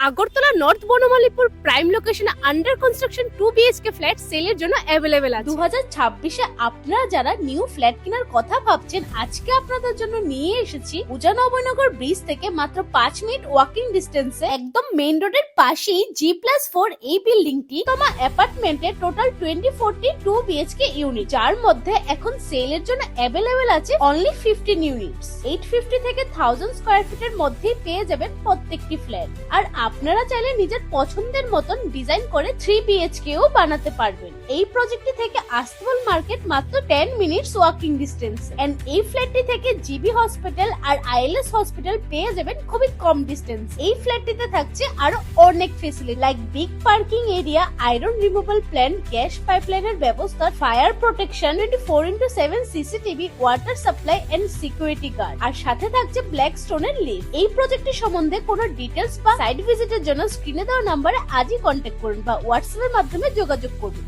Agartala north Banamalipur prime লোকেশনে under construction 2 BHK flat সেলের জন্য অ্যাভেলেবেল আছে। 2026-এ আপনারা যারা নিউ ফ্ল্যাট কেনার কথা ভাবছেন, আজকে আপনাদের জন্য নিয়ে এসেছি পূজা নবনগর ব্রিজ থেকে মাত্র 5 মিনিট ওয়াকিং ডিস্টেন্সে একদম মেইন রোডের পাশেই G+4 এই বিল্ডিংটি তোমার অ্যাপার্টমেন্টে টোটাল 24টি 2 BHK ইউনিট, যার মধ্যে এখন সেলের জন্য অ্যাভেলেবেল আছে অনলি 15 ইউনিটস। 850 থেকে 1000 স্কয়ার ফিটের মধ্যেই পেয়ে যাবেন প্রত্যেকটি ফ্ল্যাট। আর আপনারা চাইলে নিজের পছন্দের মতন ডিজাইন করে 3 BHKও বানাতে পারবেন। এই প্রজেক্টটি থেকে আস্তাবল মার্কেট মাত্র 10 মিনিটস ওয়াকিং ডিস্টেন্স এন্ড এই ফ্ল্যাটটি থেকে জিবি হসপিটাল আর ILS হসপিটাল পেয়ে যাবেন খুবই কম ডিস্টেন্স। এই ফ্ল্যাটটিতে থাকছে আরো অনেক facility like big parking area, iron removal plant, gas পাইপলাইনের ব্যবস্থা, fire protection, 24/7 CCTV, water supply and security guard, আর সাথে থাকছে ব্ল্যাক স্টোনের লিফট। এই প্রজেক্টটি সম্বন্ধে কোনো ডিটেলস বা সাইট ভিজিটের জন্য স্ক্রিনে দেওয়া নম্বরে আজই কন্ট্যাক্ট করুন বা হোয়াটসঅ্যাপের মাধ্যমে যোগাযোগ করুন।